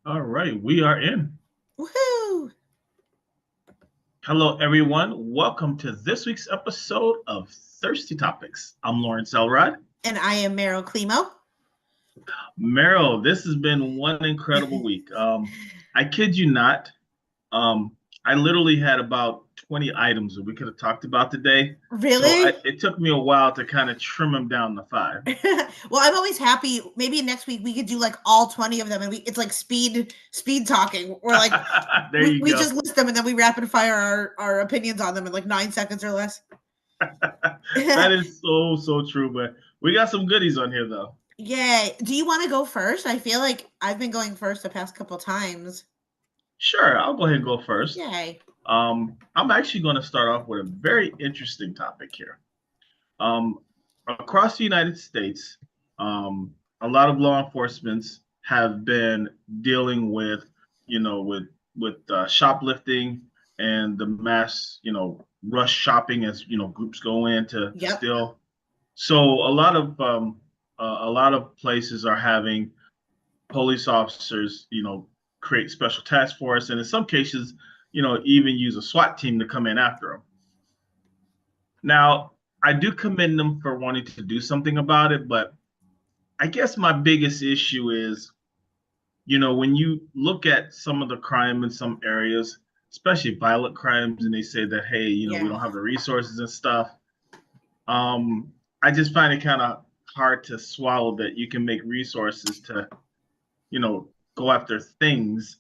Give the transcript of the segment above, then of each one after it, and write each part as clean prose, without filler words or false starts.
All right, we are in. Woohoo! Hello, everyone. Welcome to this week's episode of Thirsty Topics. I'm Lawrence Elrod. And I am Meryl Climo. Meryl, this has been one incredible week. I kid you not. I literally had about 20 items that we could have talked about today. Really? It took me a while to kind of trim them down to five. Well, I'm always happy. Maybe next week we could do like all 20 of them, and it's like speed talking. We're like There we, you we go. just list them and then we rapid fire our opinions on them in like 9 seconds or less. That is so true. But we got some goodies on here, though. Yay. Do you want to go first? I feel like I've been going first the past couple times. Sure, I'll go ahead and go first. Yay. I'm actually going to start off with a very interesting topic here. Um, Across the United States, a lot of law enforcements have been dealing with, shoplifting and the mass, rush shopping as groups go in to Yep. steal. So a lot of places are having police officers, create special task force, and in some cases, even use a SWAT team to come in after them. Now, I do commend them for wanting to do something about it, but I guess my biggest issue is, when you look at some of the crime in some areas, especially violent crimes, and they say that, hey, we Yeah. don't have the resources and stuff. I just find it kind of hard to swallow that you can make resources to, go after things,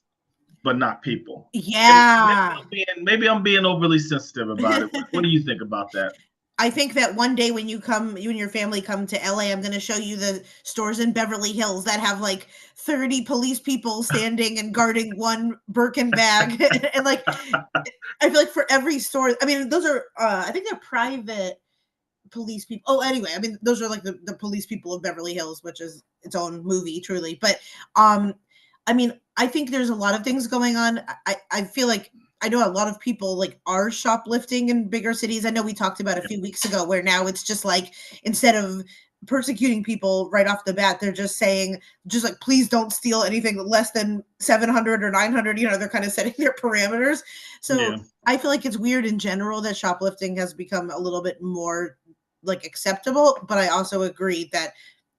but not people. And Yeah. maybe I'm being overly sensitive about it. What do you think about that? I think that one day when you and your family come to LA, I'm going to show you the stores in Beverly Hills that have like 30 police people standing and guarding one Birkin bag. And like, I feel like for every store, I mean, those are, I think they're private police people. Oh, anyway, I mean, those are like the police people of Beverly Hills, which is its own movie, truly. But, I mean, I think there's a lot of things going on. I feel like I know a lot of people like are shoplifting in bigger cities. I know we talked about a few weeks ago where now it's just like instead of persecuting people right off the bat, they're just saying just like please don't steal anything less than 700 or 900. They're kind of setting their parameters. So Yeah. I feel like it's weird in general that shoplifting has become a little bit more like acceptable, but I also agree that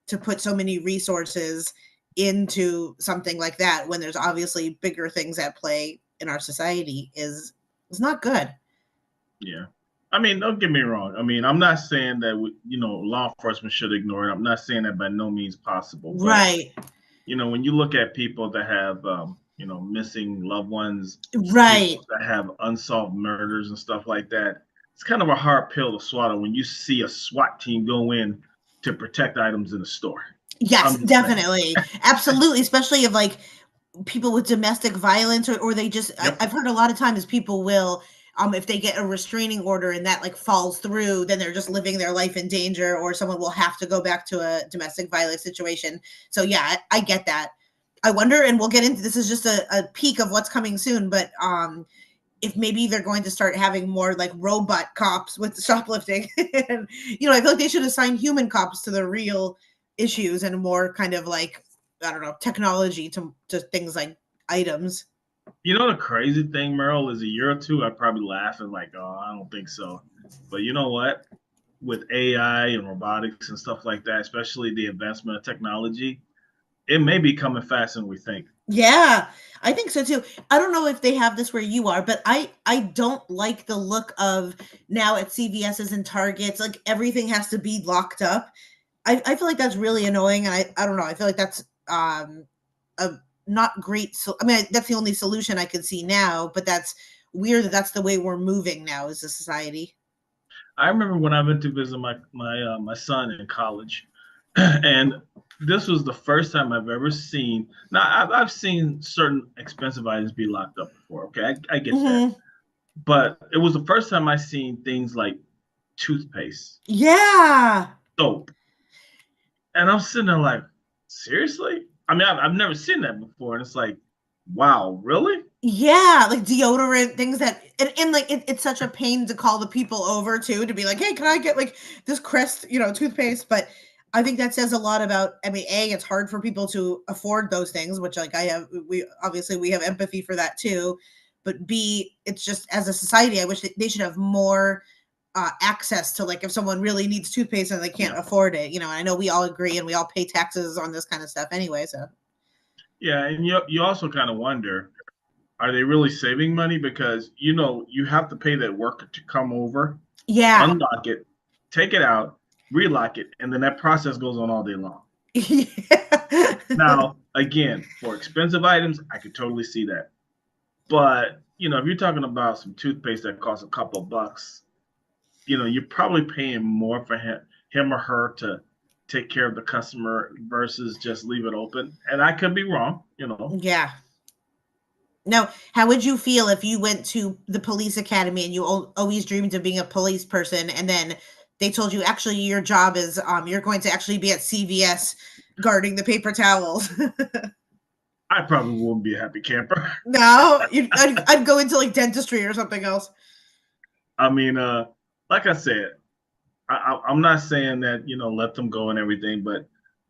to put so many resources into something like that when there's obviously bigger things at play in our society is not good. Yeah. I mean, don't get me wrong. I mean, I'm not saying that law enforcement should ignore it. I'm not saying that by no means possible. But Right. when you look at people that have missing loved ones, Right. people that have unsolved murders and stuff like that, it's kind of a hard pill to swallow when you see a SWAT team go in to protect items in the store. Yes, I'm just saying. definitely. Absolutely, especially of like people with domestic violence or they just Yep. I've heard a lot of times people will if they get a restraining order and that like falls through, then they're just living their life in danger or someone will have to go back to a domestic violence situation. So yeah, I get that. I wonder, and we'll get into this is just a peek of what's coming soon, but if maybe they're going to start having more like robot cops with shoplifting. And I feel like they should assign human cops to the real issues and more kind of like I don't know technology to things like items. The crazy thing, Merle, is a year or two, I'd probably laugh and like, oh, I don't think so. But you know what? With AI and robotics and stuff like that, especially the advancement of technology, it may be coming faster than we think. Yeah, I think so too. I don't know if they have this where you are, but I don't like the look of now at CVS's and Targets. Like everything has to be locked up. I feel like that's really annoying, and I don't know. I feel like that's a not great. So I mean, that's the only solution I could see now. But that's weird that that's the way we're moving now as a society. I remember when I went to visit my son in college, and this was the first time I've ever seen. Now I've seen certain expensive items be locked up before. Okay, I get that, Hmm. but it was the first time I seen things like toothpaste, Yeah, soap, and I'm sitting there like, seriously? I mean, I've never seen that before, and it's like, wow, really? yeah, like deodorant things that and like it's such a pain to call the people over too to be like, hey, can I get like this Crest toothpaste? But I think that says a lot about, I mean, A, it's hard for people to afford those things, which like we obviously we have empathy for that too. But B, it's just as a society, I wish they should have more access to, like, if someone really needs toothpaste and they can't afford it, I know we all agree and we all pay taxes on this kind of stuff anyway. So Yeah, and you also kind of wonder, are they really saving money? Because you have to pay that worker to come over, yeah. unlock it, take it out, relock it, and then that process goes on all day long. Yeah. Now, again, for expensive items, I could totally see that. But if you're talking about some toothpaste that costs a couple of bucks, you're probably paying more for him or her to take care of the customer versus just leave it open. And I could be wrong. Yeah. Now, how would you feel if you went to the police academy and you always dreamed of being a police person, and then they told you actually your job is you're going to actually be at CVS guarding the paper towels? I probably wouldn't be a happy camper. No, I'd go into like dentistry or something else. I mean, like I said, I'm not saying that let them go and everything, but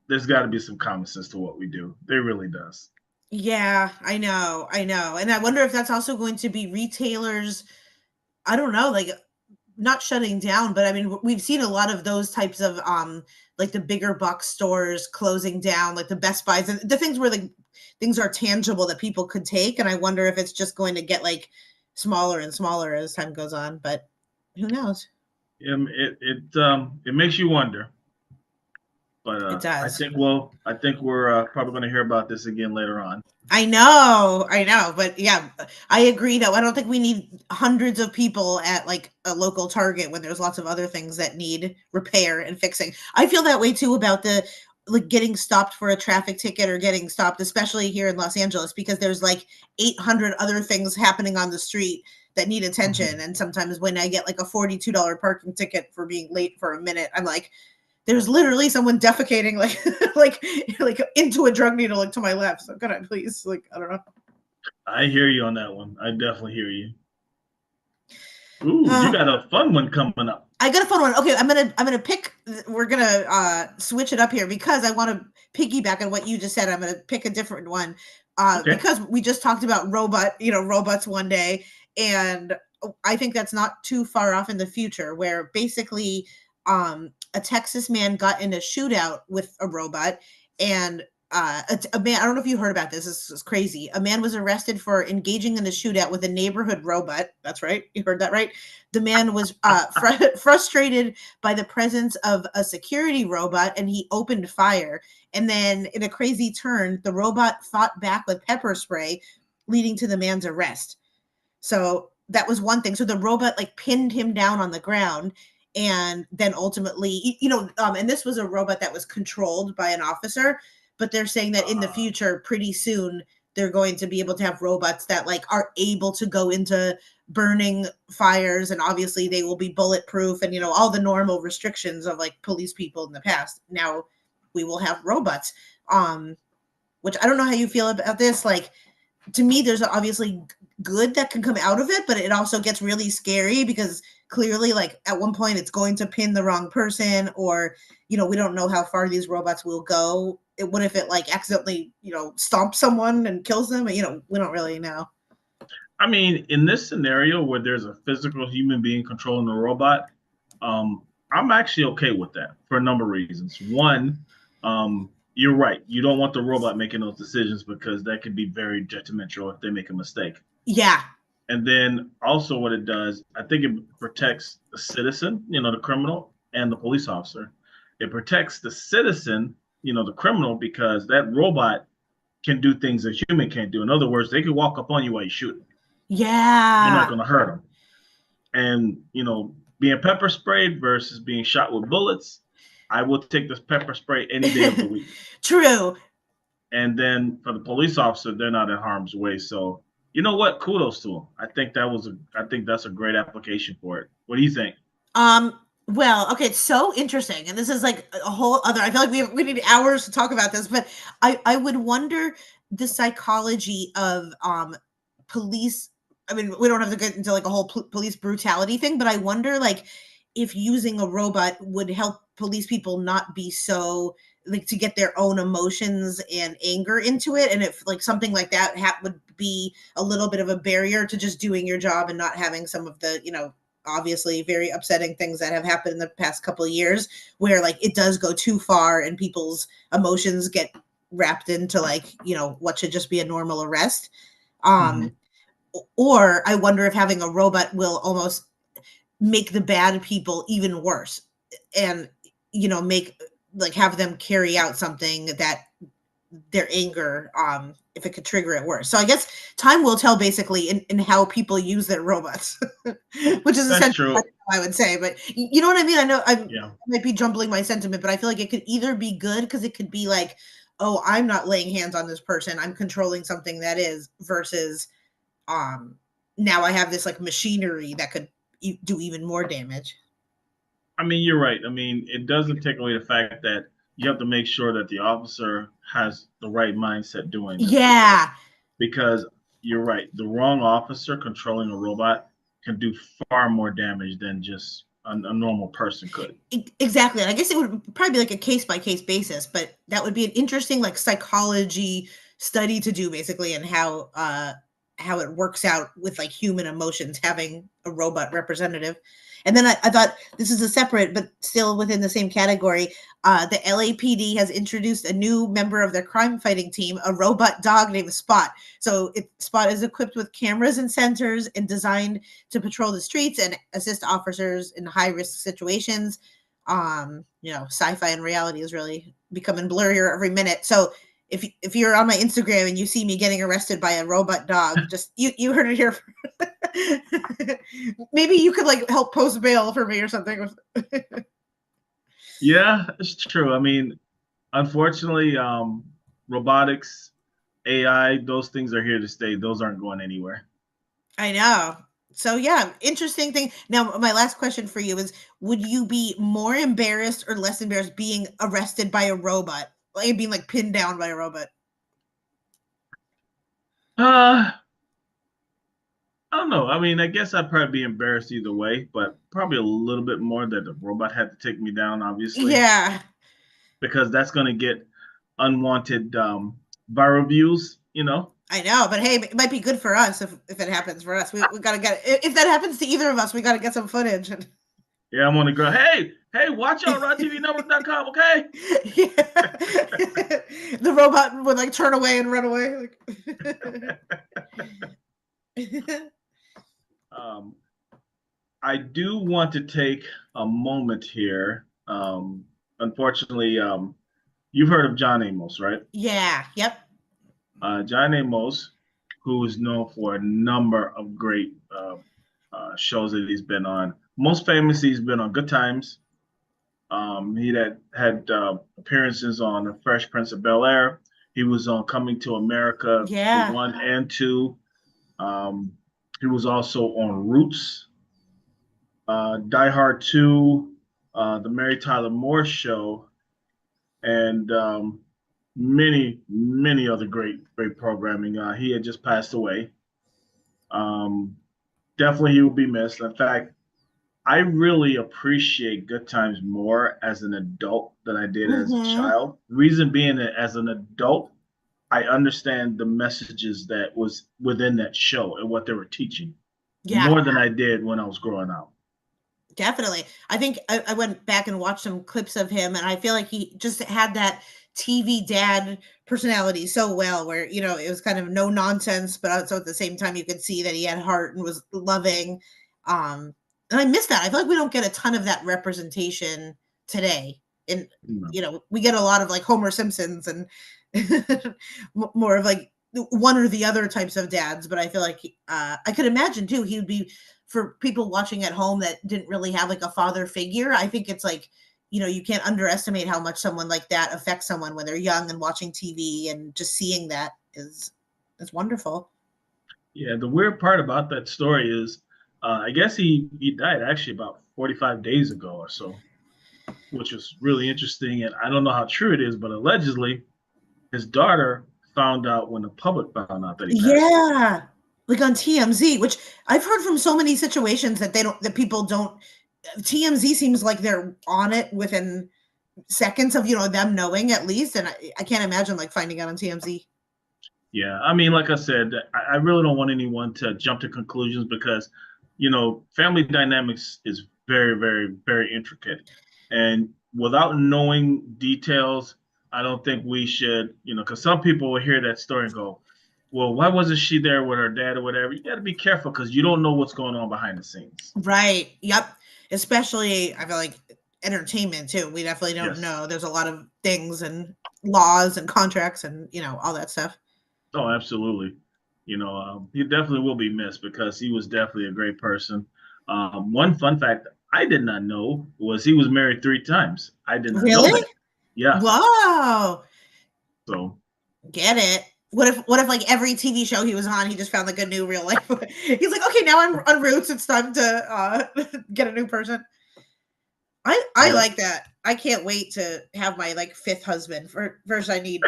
there's got to be some common sense to what we do. There really does. Yeah, I know, and I wonder if that's also going to be retailers. I don't know, like, not shutting down, but I mean, we've seen a lot of those types of like the bigger box stores closing down, like the Best Buys and the things where like things are tangible that people could take. And I wonder if it's just going to get like smaller and smaller as time goes on, but who knows? It makes you wonder. But It does. I think we're probably going to hear about this again later on. I know, but yeah, I agree though. I don't think we need hundreds of people at like a local Target when there's lots of other things that need repair and fixing. I feel that way too about the like getting stopped for a traffic ticket or getting stopped, especially here in Los Angeles, because there's like 800 other things happening on the street that need attention. Mm-hmm. And sometimes when I get like a $42 parking ticket for being late for a minute, I'm like, there's literally someone defecating like like into a drug needle like to my left. So could I please, like, I don't know. I hear you on that one. I definitely hear you. Ooh, you got a fun one coming up. I got a fun one. Okay, I'm gonna pick. We're gonna switch it up here because I want to piggyback on what you just said. I'm gonna pick a different one Okay. because we just talked about robots one day, and I think that's not too far off in the future. Where basically, a Texas man got in a shootout with a robot, and a man, I don't know if you heard about this. This is crazy. A man was arrested for engaging in a shootout with a neighborhood robot. That's right. You heard that right. The man was frustrated by the presence of a security robot, and he opened fire. And then in a crazy turn, the robot fought back with pepper spray, leading to the man's arrest. So that was one thing. So the robot like pinned him down on the ground, and then ultimately, and this was a robot that was controlled by an officer, but they're saying that in the future, pretty soon, they're going to be able to have robots that like are able to go into burning fires, and obviously they will be bulletproof and all the normal restrictions of like police people in the past. Now we will have robots, which I don't know how you feel about this. Like, to me, there's obviously good that can come out of it, but it also gets really scary because clearly, like, at one point it's going to pin the wrong person, or we don't know how far these robots will go. What if it like accidentally stomps someone and kills them? We don't really know. I mean, in this scenario where there's a physical human being controlling the robot, I'm actually okay with that for a number of reasons. One, you're right. You don't want the robot making those decisions because that could be very detrimental if they make a mistake. Yeah. And then also what it does, I think it protects the citizen, the criminal, and the police officer. It protects the citizen, the criminal, because that robot can do things a human can't do. In other words, they can walk up on you while you're shooting. Yeah. You're not going to hurt them. And, being pepper sprayed versus being shot with bullets, I will take this pepper spray any day of the week. True. And then for the police officer, they're not in harm's way. So, you know what? Kudos to them. I think that's a great application for it. What do you think? Well, okay, it's so interesting, and this is like a whole other. I feel like we need hours to talk about this, but I would wonder the psychology of police. I mean, we don't have to get into like a whole police brutality thing, but I wonder like if using a robot would help police people not be so like to get their own emotions and anger into it, and if like something like that would be a little bit of a barrier to just doing your job and not having some of the, you know, obviously very upsetting things that have happened in the past couple of years where like it does go too far and people's emotions get wrapped into like, you know, what should just be a normal arrest. Mhm. Or I wonder if having a robot will almost make the bad people even worse and, you know, make like have them carry out something that their anger, if it could trigger it worse. So I guess time will tell basically in how people use their robots, which is That's essentially true. what I would say. But you know what I mean? I know I Yeah. might be jumbling my sentiment, but I feel like it could either be good because it could be like, oh, I'm not laying hands on this person. I'm controlling something that is versus um now I have this like machinery that could do even more damage. I mean, you're right. I mean, it doesn't take away the fact that you have to make sure that the officer has the right mindset doing this Yeah. because you're right. The wrong officer controlling a robot can do far more damage than just a normal person could. Exactly. And I guess it would probably be like a case by case basis, but that would be an interesting like psychology study to do basically and how it works out with like human emotions having a robot representative. And then I thought this is a separate but still within the same category. The LAPD has introduced a new member of their crime fighting team, a robot dog named Spot. So Spot is equipped with cameras and sensors and designed to patrol the streets and assist officers in high risk situations. You know, sci-fi and reality is really becoming blurrier every minute. So if you're on my Instagram and you see me getting arrested by a robot dog, just you heard it here. Maybe you could like help post bail for me or something. Yeah, it's true. I mean, unfortunately, robotics, AI, those things are here to stay. Those aren't going anywhere. I know. So yeah, interesting thing. Now, my last question for you is: would you be more embarrassed or less embarrassed being arrested by a robot, like being like pinned down by a robot? Uh, I don't know. I mean, I guess I'd probably be embarrassed either way, but probably a little bit more that the robot had to take me down, obviously, Yeah, because that's going to get unwanted viral views, you know? I know. But hey, it might be good for us if it happens for us. We gotta get if that happens to either of us, we gotta get some footage. Yeah, I'm on the go. Hey, watch out, RodTVNetwork.com, okay? Yeah. The robot would like turn away and run away. Like um, I do want to take a moment here. Unfortunately, you've heard of John Amos, right? yeah, yep. John Amos, who is known for a number of great shows that he's been on. Most famously, he's been on Good Times. He had appearances on The Fresh Prince of Bel Air. He was on Coming to America Yeah. 1 and 2. Um, he was also on Roots, Die Hard 2, The Mary Tyler Moore Show, and many other great programming. He had just passed away. Um, Definitely, he will be missed. In fact, I really appreciate Good Times more as an adult than I did as a Hmm. child. Reason being that as an adult, I understand the messages that was within that show and what they were teaching Yeah, more than I did when I was growing up. definitely. I think I went back and watched some clips of him, and I feel like he just had that TV dad personality so well, where you know it was kind of no nonsense, but also at the same time you could see that he had heart and was loving. And I miss that. I feel like we don't get a ton of that representation today. And You know. you know, we get a lot of like Homer Simpsons and more of like one or the other types of dads. But I feel like I could imagine too he would be for people watching at home that didn't really have like a father figure. I think it's like, you know, you can't underestimate how much someone like that affects someone when they're young and watching TV and just seeing that is wonderful. Yeah, the weird part about that story is, I guess he died actually about 45 days ago or so, which was really interesting. And I don't know how true it is, but allegedly his daughter found out when the public found out that he passed away. Yeah. Like on TMZ, which I've heard from so many situations that they don't that people don't TMZ seems like they're on it within seconds of, them knowing at least. And I can't imagine like finding out on TMZ. Yeah, I mean, like I said, I really don't want anyone to jump to conclusions because, family dynamics is very, very, very intricate. And without knowing details, I don't think we should, because some people will hear that story and go, well, why wasn't she there with her dad or whatever? You got to be careful because you don't know what's going on behind the scenes. Right. Yep. Especially, I feel like entertainment too. We definitely don't Yes. know. There's a lot of things and laws and contracts and, all that stuff. Oh, absolutely. He definitely will be missed because he was definitely a great person. One fun fact I did not know was he was married 3 times. I did not know Really? that. Yeah. Whoa. So Get it. What if like every TV show he was on, he just found like a new real life? He's like, okay, now I'm on Roots. It's time to get a new person. I yeah, like that. I can't wait to have my like fifth husband. First, I need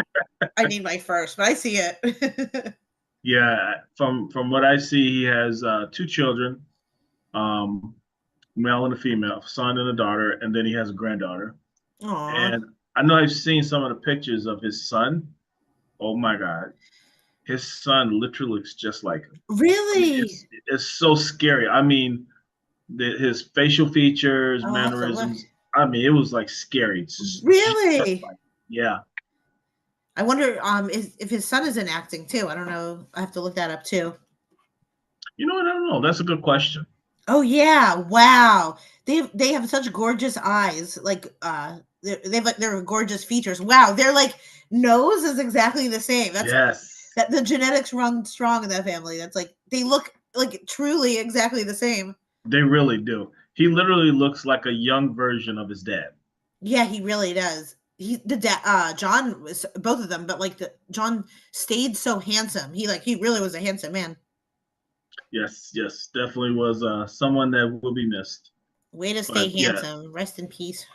my first, but I see it. yeah. From what I see, he has 2 children, um, male and a female, son and a daughter, and then he has a granddaughter. Aw. And I know I've seen some of the pictures of his son. Oh my God, his son literally looks just like him. I mean, Really? it's so scary. I mean, his facial features, Oh, I have to look. mannerisms. I mean, it was like scary. It's just Really? like, yeah. I wonder if his son is in acting too. I don't know. I have to look that up too. You know what? I don't know. That's a good question. Oh yeah! Wow, they have such gorgeous eyes. Like they've like their gorgeous features. Wow, their like nose is exactly the same. Yes, That the genetics run strong in that family. That's like they look like truly exactly the same. they really do. He literally looks like a young version of his dad. Yeah, he really does. The dad John was both of them, but like John stayed so handsome. He really was a handsome man. Yes, yes, definitely was someone that will be missed. Way to stay But yeah, handsome. Rest in peace.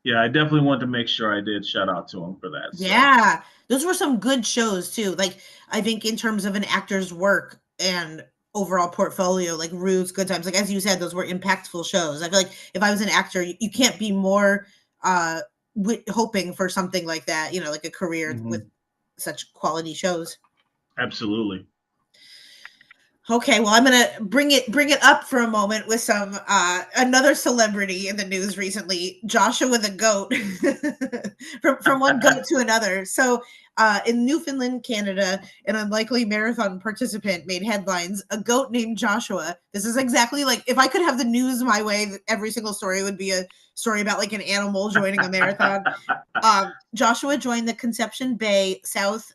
yeah, I definitely wanted to make sure I did shout out to him for that. So, Yeah, those were some good shows too. Like I think in terms of an actor's work and overall portfolio, like Roots, Good Times, like as you said, those were impactful shows. I feel like if I was an actor, you can't be more uh hoping for something like that, like a career with mhm, such quality shows. absolutely. Okay, well, I'm gonna bring it up for a moment with some another celebrity in the news recently, Joshua the goat, from one goat to another. So, in Newfoundland, Canada, an unlikely marathon participant made headlines. A goat named Joshua. This is exactly like if I could have the news my way, every single story would be a story about like an animal joining a marathon. Joshua joined the Conception Bay South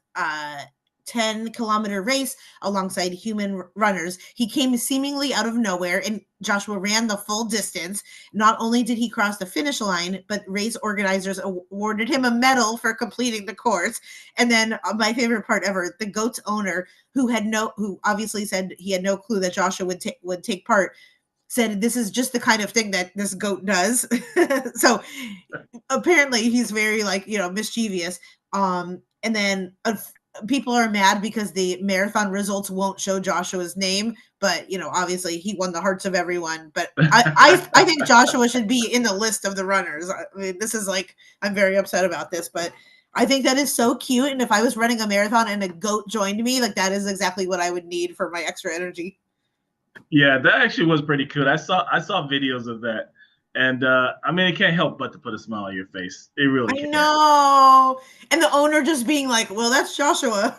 10-kilometer race alongside human runners. He came seemingly out of nowhere, and Joshua ran the full distance. Not only did he cross the finish line, but race organizers awarded him a medal for completing the course. And then my favorite part ever, the goat's owner, who obviously said he had no clue that Joshua would take part, said this is just the kind of thing that this goat does. So apparently he's very like mischievous. And then people are mad because the marathon results won't show Joshua's name, but obviously he won the hearts of everyone. But I think Joshua should be in the list of the runners. I mean, this is like I'm very upset about this, but I think that is so cute. And if I was running a marathon and a goat joined me, like that is exactly what I would need for my extra energy. Yeah, that actually was pretty cool. I saw videos of that, and I mean, it can't help but to put a smile on your face. It really I can't. know. And the owner just being like, well, that's Joshua.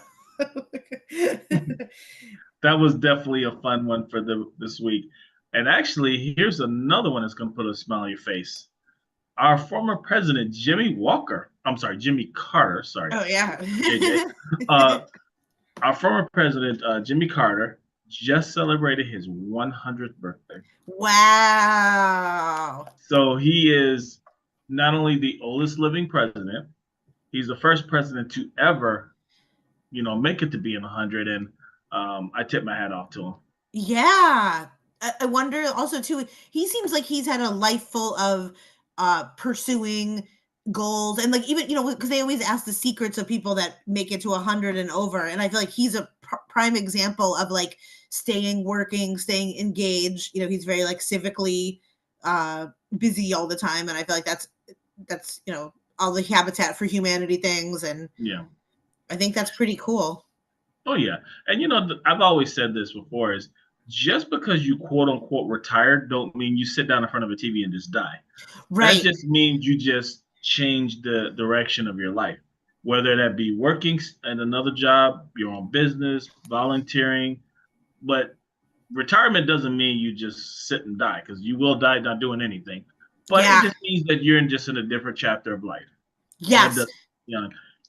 That was definitely a fun one for this week. And actually, here's another one that's going to put a smile on your face. Our former president, Jimmy Walker. I'm sorry, Jimmy Carter. Sorry, Oh yeah. JJ. Uh, our former president, Jimmy Carter, just celebrated his 100th birthday. Wow. So he is not only the oldest living president, he's the first president to ever, make it to being 100. And I tip my hat off to him. Yeah. I wonder also too, he seems like he's had a life full of pursuing goals and like even because they always ask the secrets of people that make it to 100 and over, and I feel like he's a prime example of like staying working, staying engaged. He's very like civically busy all the time, and I feel like that's all the Habitat for Humanity things, and Yeah. I think that's pretty cool. Oh yeah. And I've always said this before is just because you quote unquote retired don't mean you sit down in front of a TV and just die. That Right. just means you just change the direction of your life, whether that be working at another job, your own business, volunteering. But retirement doesn't mean you just sit and die because you will die not doing anything. But it Yeah. just means that you're just in a different chapter of life. And it Yes. does,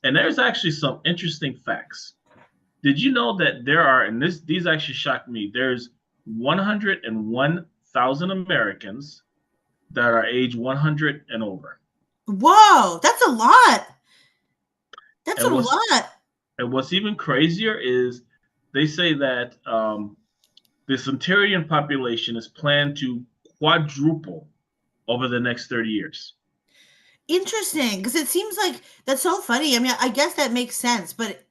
and there's actually some interesting facts. Did you know that there are, and these actually shocked me, there's 101,000 Americans that are age 100 and over. Whoa, that's a lot. That's a And what's lot. and what's even crazier is they say that the centurion population is planned to quadruple over the next 30 years. Interesting, because it seems like that's so funny. I mean, I guess that makes sense, but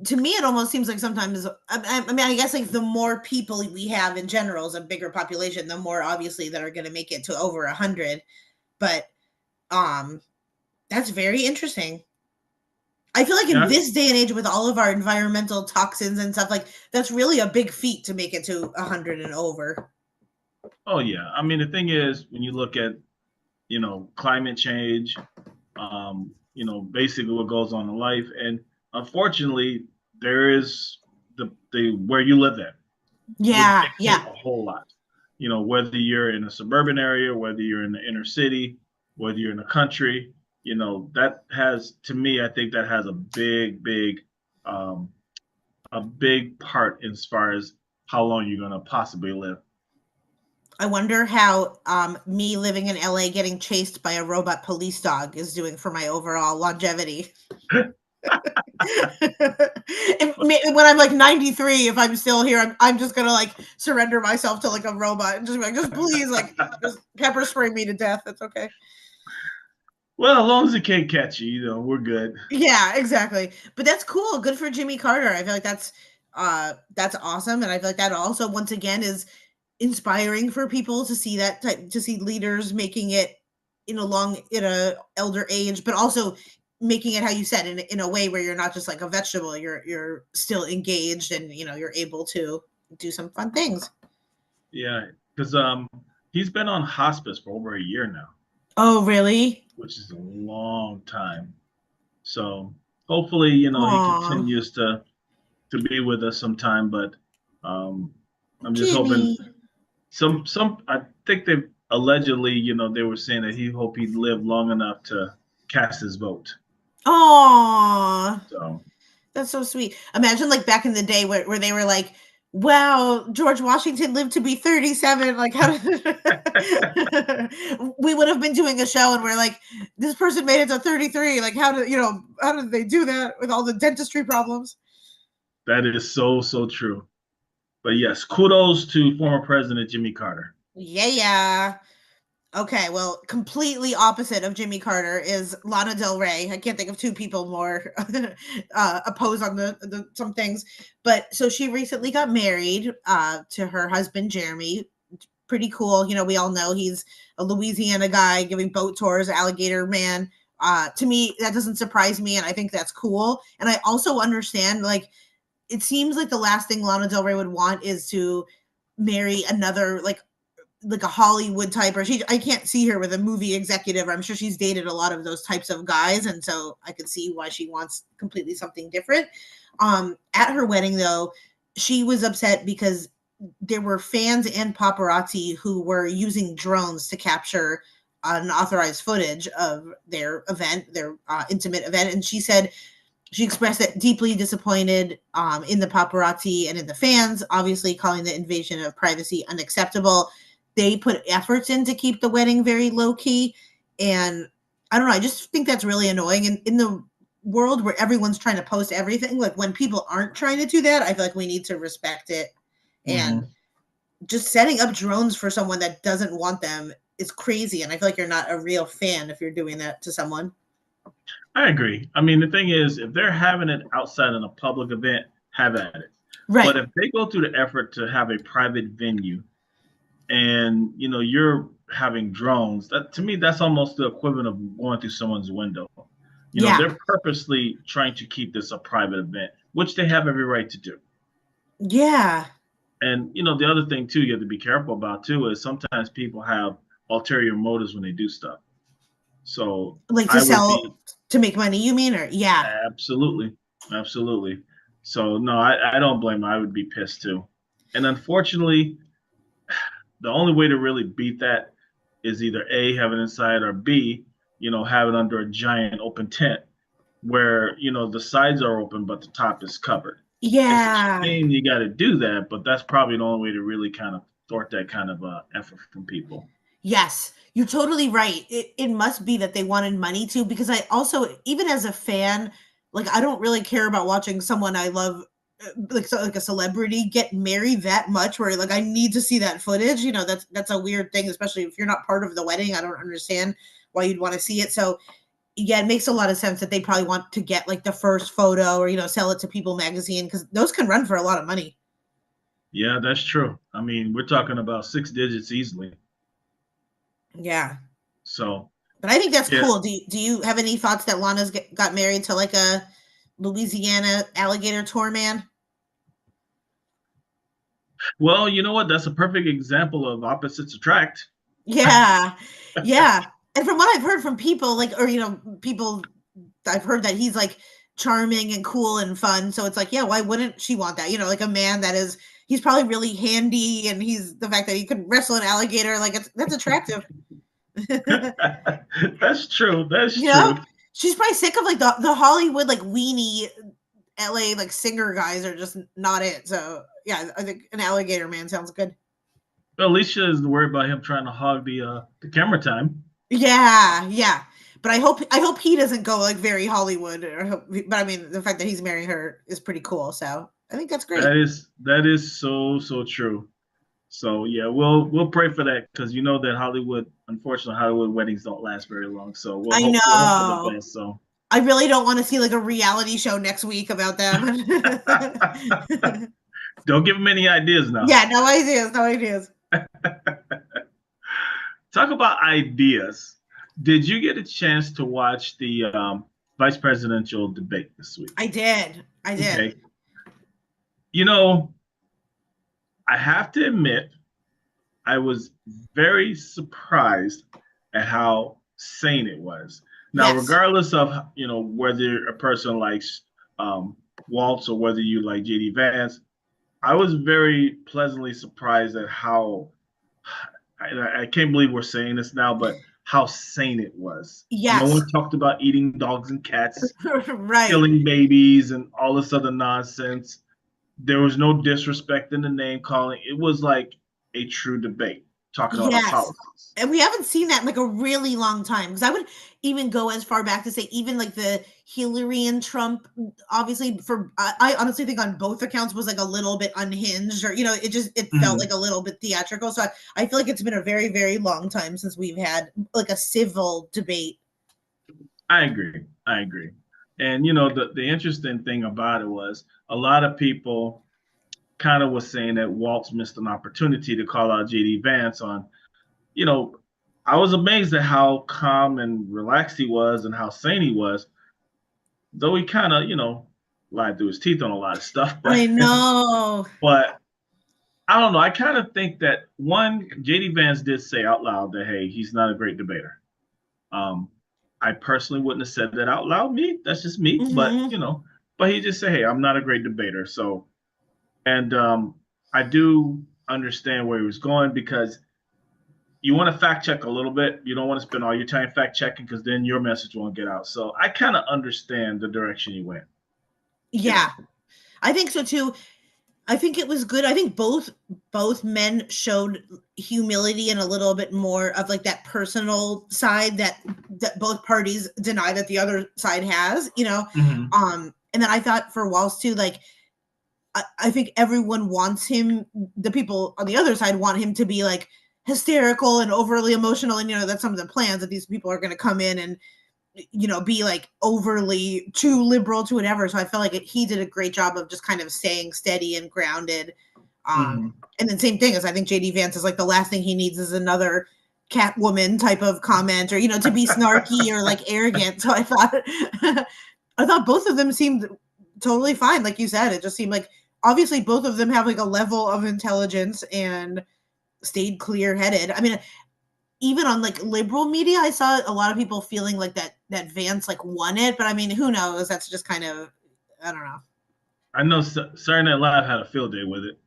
to me, it almost seems like sometimes. I mean, I guess like the more people we have in general is a bigger population, the more obviously that are going to make it to over 100. But um, that's very interesting. I feel like in Yeah. this day and age, with all of our environmental toxins and stuff, like that's really a big feat to make it to 100 and over. Oh yeah. I mean, the thing is, when you look at climate change, basically what goes on in life, and unfortunately, there is the where you live at would Yeah, dictate yeah. a whole lot. Whether you're in a suburban area, whether you're in the inner city, whether you're in the country, that has, to me, I think that has um, a big part as far as how long you're going to possibly live. I wonder how me living in LA getting chased by a robot police dog is doing for my overall longevity. When I'm like 93, if I'm still here, I'm just gonna like surrender myself to like a robot and just be like, just please, like, just pepper spray me to death. It's okay. Well, as long as it can't catch you, we're good. Yeah, exactly. But that's cool. Good for Jimmy Carter. I feel like that's awesome. And I feel like that also once again is inspiring for people to see that type, to see leaders making it in a elder age, but also making it how you said in a way where you're not just like a vegetable, you're still engaged, and you're able to do some fun things. Yeah, because he's been on hospice for over a year now, Oh, really? which is a long time. So hopefully, he Aw, continues to be with us sometime. But I'm just hoping Jimmy. some I think they allegedly, they were saying that he hoped he'd live long enough to cast his vote. Aw, So that's so sweet. Imagine like back in the day where they were like, wow, George Washington lived to be 37. Like, how did we would have been doing a show and we're like, this person made it to 33. Like, how did they do that with all the dentistry problems? that is so true. But yes, kudos to former President Jimmy Carter. Yeah. Okay, well, completely opposite of Jimmy Carter is Lana Del Rey. I can't think of two people more opposed on some things. But so she recently got married to her husband Jeremy. Pretty cool. We all know he's a Louisiana guy giving boat tours, alligator man. To me, that doesn't surprise me, and I think that's cool. And I also understand, like, it seems like the last thing Lana Del Rey would want is to marry another like a Hollywood type, or I can't see her with a movie executive. I'm sure she's dated a lot of those types of guys, and so I could see why she wants completely something different. At her wedding though, she was upset because there were fans and paparazzi who were using drones to capture unauthorized footage of their event, their intimate event, and she said she expressed that deeply disappointed in the paparazzi and in the fans, obviously calling the invasion of privacy unacceptable. They put efforts in to keep the wedding very low key. And I don't know, I just think that's really annoying. And in the world where everyone's trying to post everything, like when people aren't trying to do that, I feel like we need to respect it. And Mm-hmm. just setting up drones for someone that doesn't want them is crazy. And I feel like you're not a real fan if you're doing that to someone. I agree. I mean, the thing is, if they're having it outside in a public event, have at it. Right. But if they go through the effort to have a private venue, and you're having drones. That to me, that's almost the equivalent of going through someone's window. Yeah. They're purposely trying to keep this a private event, which they have every right to do. Yeah. And the other thing too, you have to be careful about too is sometimes people have ulterior motives when they do stuff. So Like to I would sell, be to make money, you mean? Or yeah. absolutely, absolutely. So no, I don't blame her. I would be pissed too. And unfortunately, the only way to really beat that is either A, have it inside, or B, have it under a giant open tent where, the sides are open, but the top is covered. It's a Yeah. shame you got to do that, but that's probably the only way to really kind of thwart that kind of effort from people. Yes, you're totally right. It must be that they wanted money too, because I also, even as a fan, like I don't really care about watching someone I love, like a celebrity get married that much. Where like I need to see that footage. That's a weird thing, especially if you're not part of the wedding. I don't understand why you'd want to see it. So yeah, it makes a lot of sense that they probably want to get like the first photo or sell it to People Magazine because those can run for a lot of money. Yeah, that's true. I mean, we're talking about six digits easily. Yeah. So, But I think that's yeah. cool. Do you have any thoughts that Lana's got married to like a Louisiana alligator tour man? Well, you know what? That's a perfect example of opposites attract. Yeah, yeah. And from what I've heard from people, like, or people, I've heard that he's like charming and cool and fun. So it's like, yeah, why wouldn't she want that? Like a man that is, he's probably really handy, and he's the fact that he could wrestle an alligator, like that's attractive. That's true. That's You know, true. she's probably sick of like the Hollywood like weenie LA like singer guys are just not it. So yeah, I think an alligator man sounds good. Well, Alicia is worried about him trying to hog the camera time. Yeah, yeah. But I hope he doesn't go like very Hollywood. But I mean, the fact that he's marrying her is pretty cool. So I think that's great. That is so true. So yeah, we'll pray for that because you know that Hollywood, unfortunately, Hollywood weddings don't last very long. So we'll I hope for the know. best. So I really don't want to see like a reality show next week about them. don't give them any ideas now. Yeah, no ideas, no ideas. Talk about ideas. Did you get a chance to watch the vice presidential debate this week? I did. I did. Okay. You know, I have to admit, I was very surprised at how sane it was. Now, Yes. regardless of whether a person likes Waltz or whether you like JD Vance, I was very pleasantly surprised at how I can't believe we're saying this now, but how sane it was. No Yes. one talked about eating dogs and cats, Right. killing babies, and all this other nonsense. There was no disrespect in the name calling. It was like a true debate, talking about our Yes. policies. And we haven't seen that in like a really long time. Because I would even go as far back to say, even like the Hillary and Trump, obviously, for I honestly think on both accounts was like a little bit unhinged, or it felt like Mhm. a little bit theatrical. So I feel like it's been a very, very long time since we've had like a civil debate. I agree. I agree. And the interesting thing about it was a lot of people kind of was saying that Waltz missed an opportunity to call out JD Vance on, you know, I was amazed at how calm and relaxed he was and how sane he was, though he kind of, lied through his teeth on a lot of stuff. But I know. but I don't know. I kind of think that one, JD Vance did say out loud that hey, he's not a great debater. Um, I personally wouldn't have said that out loud. Me, that's just me. But Hmm. but he just said, hey, I'm not a great debater. So and I do understand where he was going because you want to fact check a little bit. You don't want to spend all your time fact checking because then your message won't get out. So I kind of understand the direction he went. You Yeah, know. I think so too. I think it was good. I think both men showed humility and a little bit more of like that personal side that both parties deny that the other side has. Hmm. And then I thought for Walls too, like I think everyone wants him, the people on the other side want him to be like hysterical and overly emotional, and that's some of the plans that these people are going to come in and be like overly too liberal to whatever. So I felt like he did a great job of just kind of staying steady and grounded. Mhm. And then same thing as I think JD Vance is like the last thing he needs is another Catwoman type of comment or to be snarky or like arrogant. So I thought I thought both of them seemed totally fine. Like you said, it just seemed like obviously both of them have like a level of intelligence and stayed clear headed. I mean, even on like liberal media, I saw a lot of people feeling like that Vance like won it, but I mean, who knows? That's just kind of I don't know. I know Saturday Night Live had a field day with it.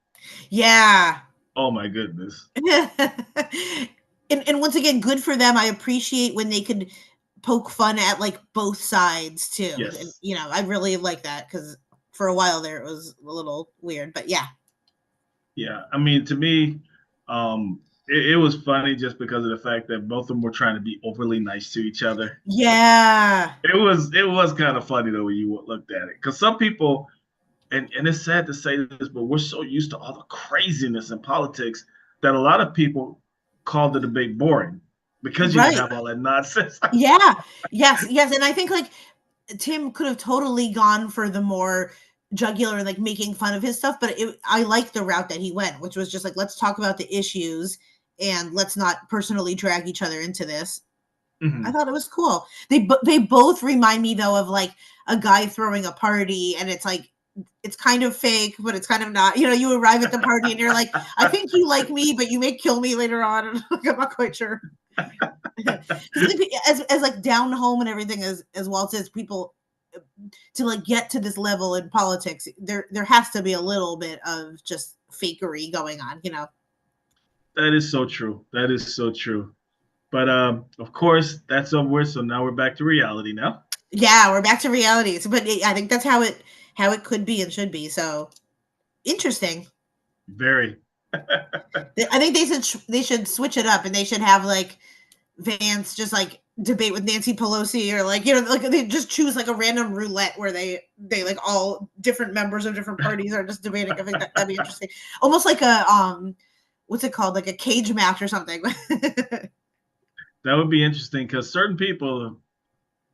Yeah. Oh my goodness. And once again, good for them. I appreciate when they could poke fun at like both sides too. And Yes. I really like that because for a while there it was a little weird, but yeah. Yeah. I mean, to me, it was funny just because of the fact that both of them were trying to be overly nice to each other. Yeah. It was kind of funny though when you looked at it because some people, and it's sad to say this, but we're so used to all the craziness in politics that a lot of people call the debate boring because you didn't Right. have all that nonsense. Yeah. Yes. Yes. And I think like Tim could have totally gone for the more jugular, like making fun of his stuff, but I like the route that he went, which was just like, let's talk about the issues and let's not personally drag each other into this. I Mhm. thought it was cool. They both remind me though of like a guy throwing a party, and it's like it's kind of fake, but it's kind of not. You arrive at the party and you're like, I think you like me, but you may kill me later on. And like, I'm not quite sure. Because I think as like down home and everything as Walt says, people to like get to this level in politics, there has to be a little bit of just fakery going on. That is so true. That is so true. But of course, that's over with. So now we're back to reality now. Yeah, we're back to reality. But I think that's how it could be and should be. So interesting. Very. I think they should switch it up and they should have like Vance just like debate with Nancy Pelosi or like like they just choose like a random roulette where they like all different members of different parties are just debating. I think that'd be interesting. Almost like a what's it called? Like a cage match or something. That would be interesting because certain people,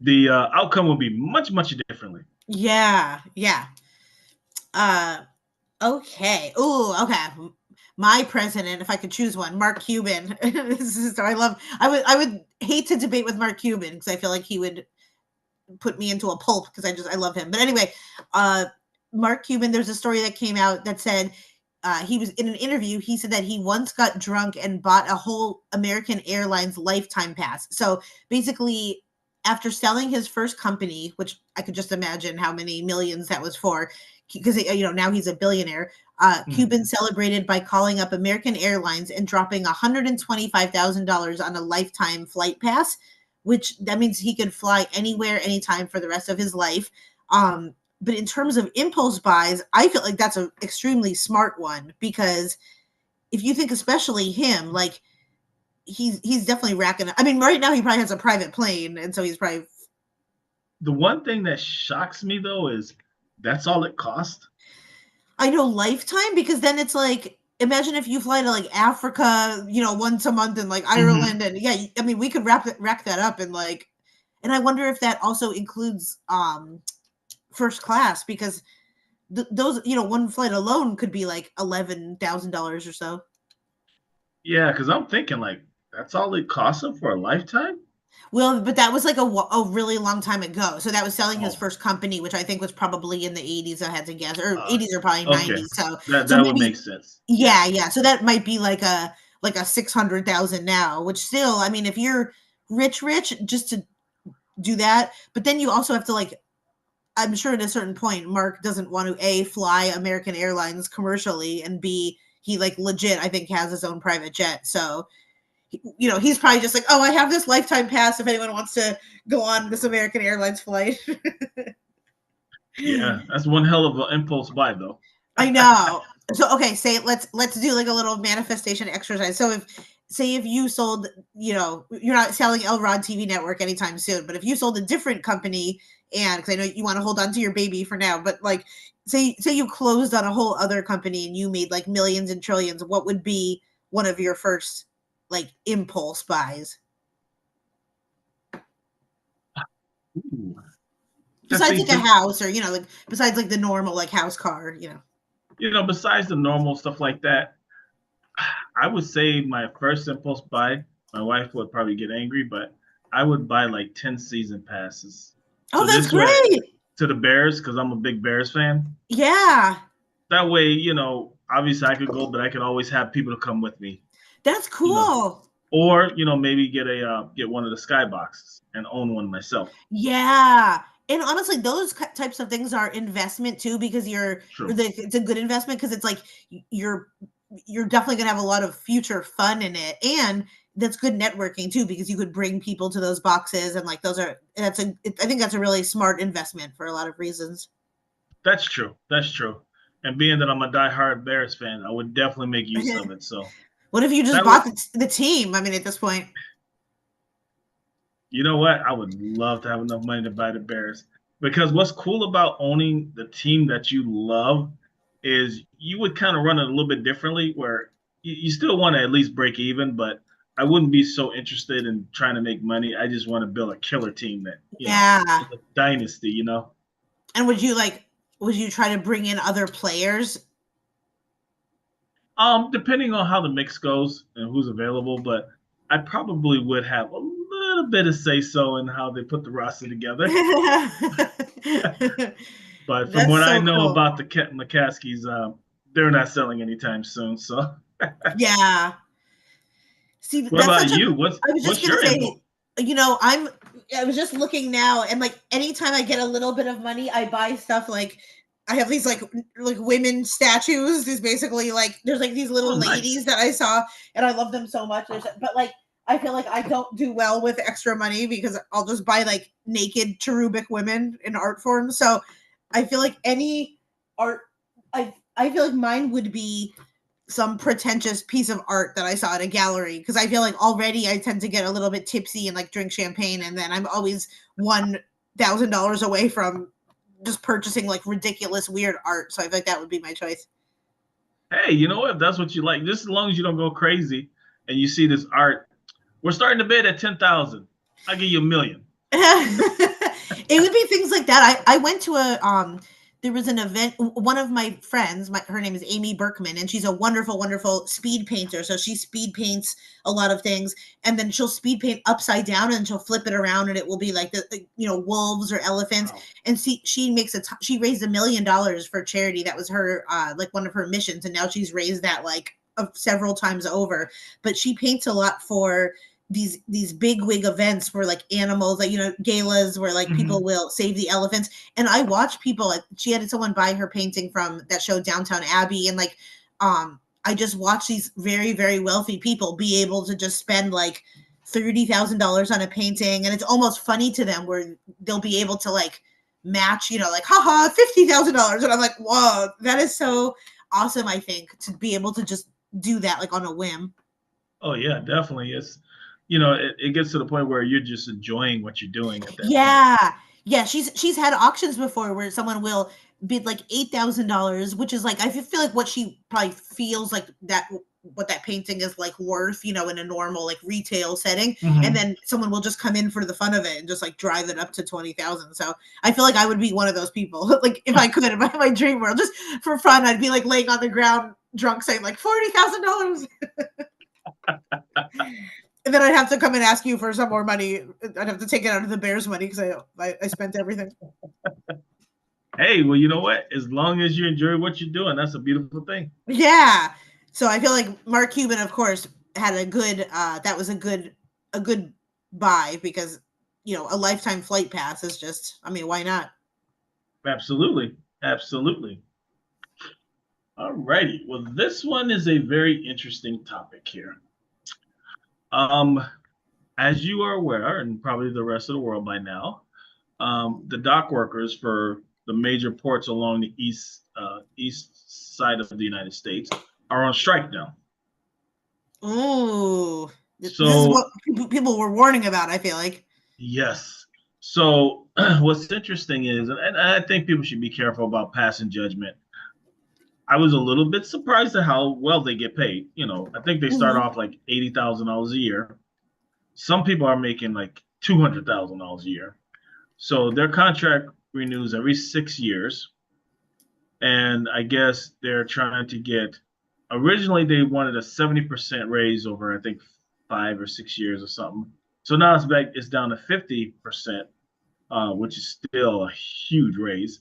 the outcome would be much, much differently. Yeah, yeah. Uh Okay. Oh, okay. My president, if I could choose one, Mark Cuban. So I would hate to debate with Mark Cuban because I feel like he would put me into a pulp because I love him. But anyway, uh Mark Cuban, there's a story that came out that said he was in an interview. He said that he once got drunk and bought a whole American Airlines lifetime pass. So basically, after selling his first company, which I could just imagine how many millions that was for, because now he's a billionaire. Mhm. Cuban celebrated by calling up American Airlines and dropping $125,000 on a lifetime flight pass, which that means he could fly anywhere, anytime for the rest of his life. But in terms of impulse buys, I feel like that's an extremely smart one because if you think especially him, like he's definitely racking. I mean, right now he probably has a private plane, and so he's probably. The one thing that shocks me though is that's all it cost. I know lifetime because then it's like imagine if you fly to like Africa, once a month in like Hmm. Ireland, and yeah, I mean we could rack that up and like, and I wonder if that also includes first class because those one flight alone could be like $11,000 or so. Yeah, because I'm thinking like that's all it cost him for a lifetime. Well, but that was like a really long time ago. So that was selling his Oh, first company, which I think was probably in the 80s. I had to guess, or uh, 80s or probably okay, 90s. So that so that would maybe make sense. Yeah. yeah, yeah. So that might be like a 600,000 now, which still, I mean, if you're rich, just to do that, but then you also have to like. I'm sure at a certain point, Mark doesn't want to A, fly American Airlines commercially, and B, he like legit, I think, has his own private jet. So he's probably just like, oh, I have this lifetime pass if anyone wants to go on this American Airlines flight. Yeah, that's one hell of an impulse buy though. I know. So okay, say let's do like a little manifestation exercise. So if you sold, you're not selling Elrod TV network anytime soon, but if you sold a different company, and because I know you want to hold on to your baby for now, but like say you closed on a whole other company and you made like millions and trillions, what would be one of your first like impulse buys? Ooh. Besides See, like a house or, like besides like the normal like house car. besides the normal stuff like that, I would say my first impulse buy, my wife would probably get angry, but I would buy like 10 season passes. Oh, So that's this way, great. to the Bears, because I'm a big Bears fan. Yeah, That way, obviously I could go, but I could always have people to come with me, that's you know, cool. or maybe get one of the sky boxes and own one myself. Yeah. And honestly, those types of things are investment too, because True. it's a good investment because it's like you're you're definitely gonna have a lot of future fun in it, and that's good networking too because you could bring people to those boxes and like I think that's a really smart investment for a lot of reasons. That's true. That's true. And being that I'm a diehard Bears fan, I would definitely make use of it. So What if you just that would, bought the team? I mean, at this point, you know what? I would love to have enough money to buy the Bears because what's cool about owning the team that you love is you would kind of run it a little bit differently where you still want to at least break even, but I wouldn't be so interested in trying to make money. I just want to build a killer team that, yeah. is a dynasty. And would you try to bring in other players? Depending on how the mix goes and who's available, but I probably would have a little bit of say so in how they put the roster together. But from what That's I so know cool. about the McCaskies, they're not selling anytime soon. So, Yeah. See, what that's about such a you? What's I was just what's gonna your say, info? I was just looking now and like anytime I get a little bit of money, I buy stuff like I have these like women statues. These basically like there's like these Oh, little ladies nice. that I saw and I love them so much. But like I feel like I don't do well with extra money because I'll just buy like naked cherubic women in art form. So I feel like any art I feel like mine would be some pretentious piece of art that I saw at a gallery because I feel like already I tend to get a little bit tipsy and like drink champagne, and then I'm always $1,000 away from just purchasing like ridiculous weird art. So I feel like that would be my choice. Hey, you know what? If that's what you like, just as long as you don't go crazy and you see this art, we're starting to bid at 10,000. I'll give you a million. It would be things like that. I went to a there was an event. One of my friends, her name is Amy Berkman, and she's a wonderful, wonderful speed painter. So she speed paints a lot of things, and then she'll speed paint upside down, and she'll flip it around, and it will be like wolves or elephants. Wow. And she raised $1 million for charity. That was her like one of her missions, and now she's raised that like several times over. But she paints a lot for these big wig events where like animals like galas where like people Mhm. will save the elephants, and I watch people like she had someone buy her painting from that show Downtown Abbey, and like I just watch these very very wealthy people be able to just spend like $30,000 on a painting, and it's almost funny to them where they'll be able to like match like haha $50,000, and I'm like whoa, that is so awesome. I think to be able to just do that like on a whim. Oh yeah, definitely. It gets to the point where you're just enjoying what you're doing at that point. Yeah. Yeah, she's had auctions before where someone will bid like $8,000, which is like I feel like what she probably feels like that what that painting is like worth, in a normal like retail setting, and Hmm. then someone will just come in for the fun of it and just like drive it up to 20,000. So I feel like I would be one of those people. Like if I could in my dream world, just for fun, I'd be like laying on the ground drunk saying like $40,000. And then I'd have to come and ask you for some more money. I'd have to take it out of the Bears money because I spent everything. Hey, well, you know what? As long as you enjoy what you're doing, that's a beautiful thing. Yeah. So I feel like Mark Cuban, of course, had a good that was a good buy because a lifetime flight pass is just I mean, why not? Absolutely. Absolutely. All righty. Well, this one is a very interesting topic here. Um, as you are aware, and probably the rest of the world by now, the dock workers for the major ports along the east side of the United States are on strike now. Ooh. This is what So people were warning about, I feel like. yes. So what's interesting is, and I think people should be careful about passing judgment. I was a little bit surprised at how well they get paid. I think they start Mhm. off like $80,000 a year. Some people are making like $200,000 a year. So their contract renews every 6 years. and I guess they're trying to get. Originally, they wanted a 70% raise over, I think, 5 or 6 years or something. So now it's back. It's down to 50%, which is still a huge raise.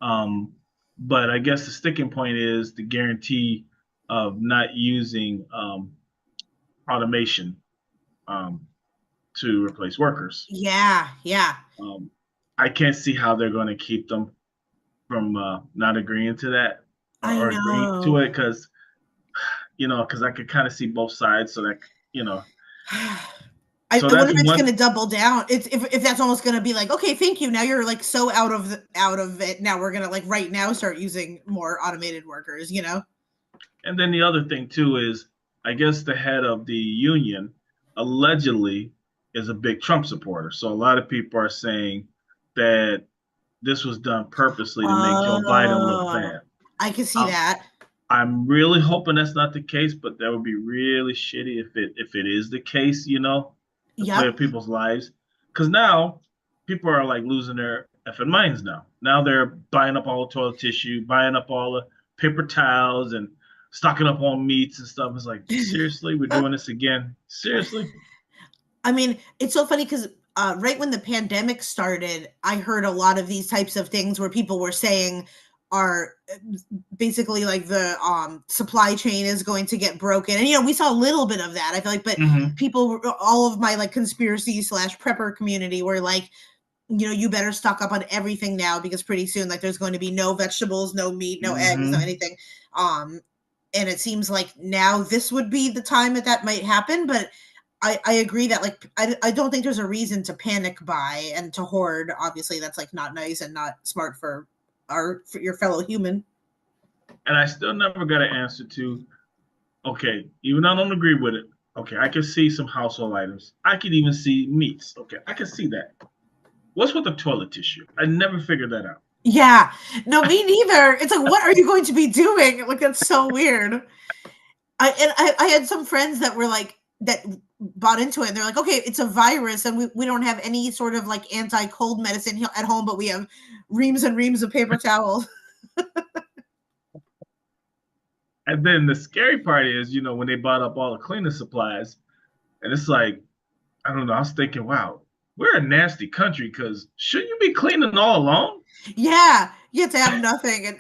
Um, but I guess the sticking point is the guarantee of not using automation um, to replace workers. Yeah, yeah. Um, I can't see how they're going to keep them from not agreeing to that, I or agreeing to know. it, because because I could kind of see both sides. So that you know, so I wonder that's if it's one. gonna double down. It's if that's almost gonna be like, okay, thank you. Now you're like so out of it. Now we're gonna like right now start using more automated workers, you know? And then the other thing too is, I guess the head of the union allegedly is a big Trump supporter. So a lot of people are saying that this was done purposely to make Joe Biden look Oh, bad. I can see Um, that. I'm really hoping that's not the case, but that would be really shitty if it is the case, to play Yep. with people's lives. Because now people are like losing their effing minds now. Now they're buying up all the toilet tissue, buying up all the paper towels, and stocking up on meats and stuff. It's like, seriously, we're doing this again? Seriously? I mean, it's so funny because right when the pandemic started, I heard a lot of these types of things where people were saying are basically like the supply chain is going to get broken, and we saw a little bit of that. I feel like, but Mm-hmm. people, all of my like conspiracy slash prepper community, were like, you better stock up on everything now because pretty soon, like, there's going to be no vegetables, no meat, no eggs, no Mm-hmm. anything. Um, and it seems like now this would be the time that might happen, but I agree that like I don't think there's a reason to panic buy and to hoard. Obviously, that's like not nice and not smart for your fellow human. And I still never got an answer to, okay, even though I don't agree with it, okay, I can see some household items. I can even see meats. Okay, I can see that. What's with the toilet tissue? I never figured that out. Yeah, no, me neither. It's like, what are you going to be doing? Like, that's so weird. I had some friends that were like that bought into it, and they're like, okay, it's a virus, and we don't have any sort of like anti cold medicine at home, but we have reams and reams of paper towels. And then the scary part is, when they bought up all the cleaning supplies, and it's like, I don't know, I was thinking, wow, we're a nasty country because shouldn't you be cleaning all along? Yeah, you had to have nothing, and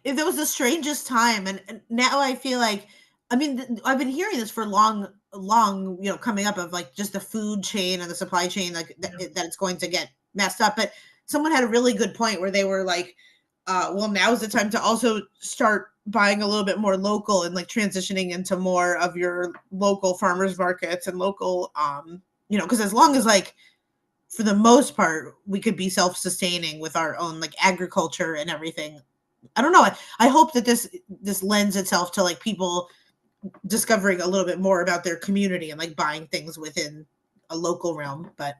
it was the strangest time, and now I feel like, I mean, I've been hearing this for long, long, coming up of like just the food chain and the supply chain, like Yeah. that it's going to get messed up. But someone had a really good point where they were like, well, now's the time to also start buying a little bit more local and like transitioning into more of your local farmers markets and local, because as long as like for the most part, we could be self-sustaining with our own like agriculture and everything. I don't know. I hope that this lends itself to like people discovering a little bit more about their community and like buying things within a local realm. But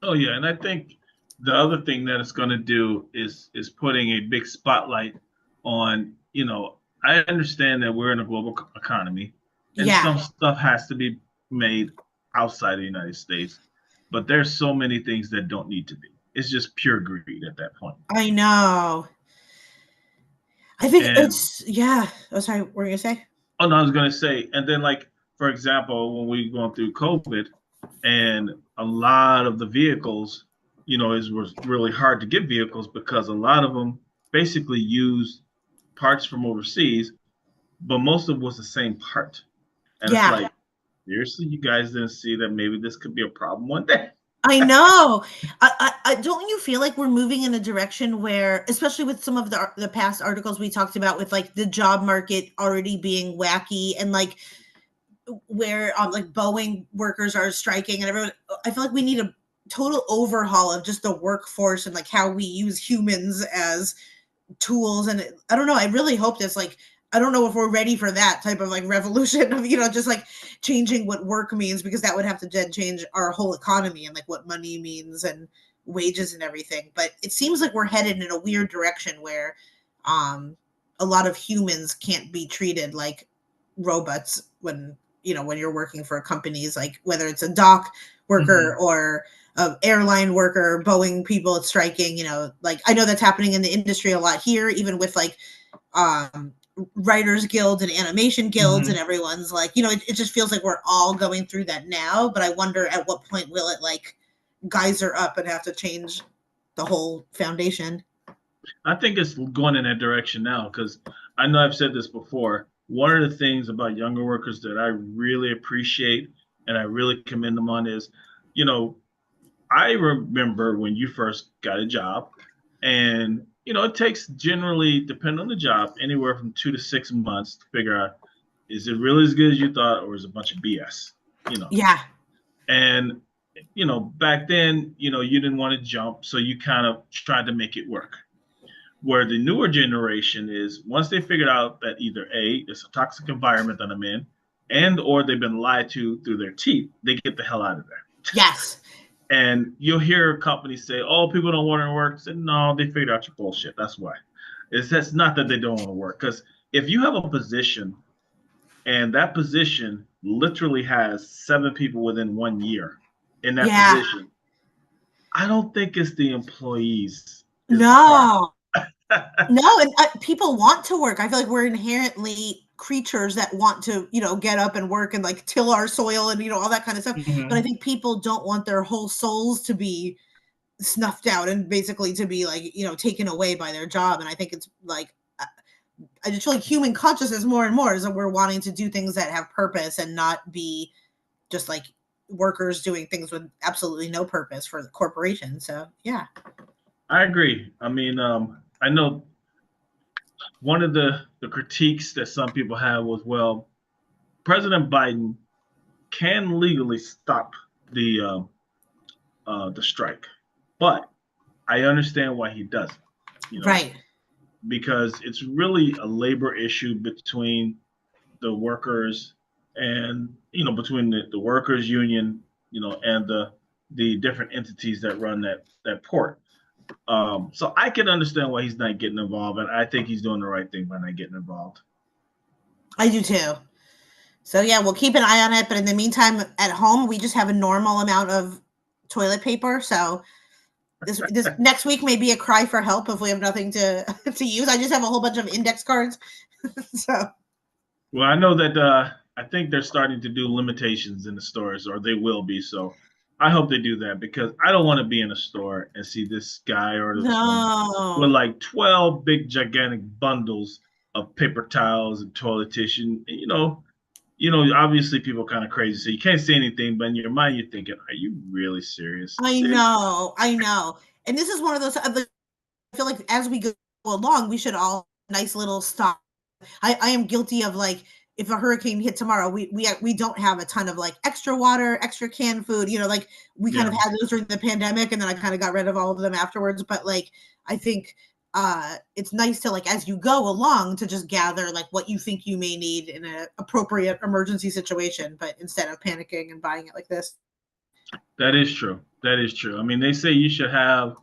Oh yeah, and I think the other thing that it's going to do is putting a big spotlight on, I understand that we're in a global economy and yeah, some stuff has to be made outside of the United States, but there's so many things that don't need to be. It's just pure greed at that point. I know. I think And it's yeah. Oh, sorry. What were you gonna say? oh no, I was going to say, and then like for example, when we going through COVID, and a lot of the vehicles, it was really hard to get vehicles because a lot of them basically used parts from overseas, but most of them was the same part. And it's Yeah, like, seriously, you guys didn't see that maybe this could be a problem one day? I know. Don't you feel like we're moving in a direction where, especially with some of the past articles we talked about, with like the job market already being wacky and like where like Boeing workers are striking and everyone, I feel like we need a total overhaul of just the workforce and like how we use humans as tools. And I don't know, I really hope this like, I don't know if we're ready for that type of like revolution of just like changing what work means, because that would have to then change our whole economy and like what money means and wages and everything. But it seems like we're headed in a weird direction where um a lot of humans can't be treated like robots when when you're working for companies, like whether it's a dock worker or a airline worker, Boeing people striking, like I know that's happening in the industry a lot here, even with like writers guilds and animation guilds and everyone's like, it just feels like we're all going through that now. But I wonder at what point will it like geyser up and have to change the whole foundation. I think it's going in that direction now because I know I've said this before. One of the things about younger workers that I really appreciate and I really commend them on is, I remember when you first got a job and, it takes generally, depending on the job, anywhere from 2 to 6 months to figure out, is it really as good as you thought or is it a bunch of BS? Yeah. And, back then, you didn't want to jump. So you kind of tried to make it work. Where the newer generation is, once they figured out that either A, it's a toxic environment that I'm in, and or they've been lied to through their teeth, they get the hell out of there. Yes. And you'll hear companies say, "Oh, people don't want to work." Say, no, they figured out your bullshit. That's why. That's not that they don't want to work. Because if you have a position and that position literally has 7 people within 1 year in that position, I don't think it's the employees. No. No, and people want to work. I feel like we're inherently creatures that want to, get up and work and like till our soil and, all that kind of stuff. But I think people don't want their whole souls to be snuffed out and basically to be like, taken away by their job. And I think it's like, I just feel like human consciousness more and more is that we're wanting to do things that have purpose and not be just like workers doing things with absolutely no purpose for the corporation. So, yeah. I agree. I mean, I know one of the critiques that some people have was, well, President Biden can legally stop the strike, but I understand why he doesn't. Right. Because it's really a labor issue between the workers and between the workers union, and the different entities that run that port. So I can understand why he's not getting involved, and I think he's doing the right thing by not getting involved. I do too. So yeah, we'll keep an eye on it. But in the meantime, at home, we just have a normal amount of toilet paper. So this next week may be a cry for help if we have nothing to use. I just have a whole bunch of index cards. So. Well, I know that I think they're starting to do limitations in the stores, or they will be. So I hope they do that because I don't want to be in a store and see this guy or this woman with like 12 big gigantic bundles of paper towels and toilet tissue. Obviously people are kind of crazy, so you can't say anything, but in your mind you're thinking, are you really serious? I know. And this is one of those, I feel like as we go along, we should all nice little stop. I am guilty of like, if a hurricane hit tomorrow, we don't have a ton of like extra water, extra canned food, like we kind of had those during the pandemic and then I kind of got rid of all of them afterwards. But like, I think it's nice to like, as you go along to just gather like what you think you may need in an appropriate emergency situation, but instead of panicking and buying it like this. That is true. I mean, they say you should have,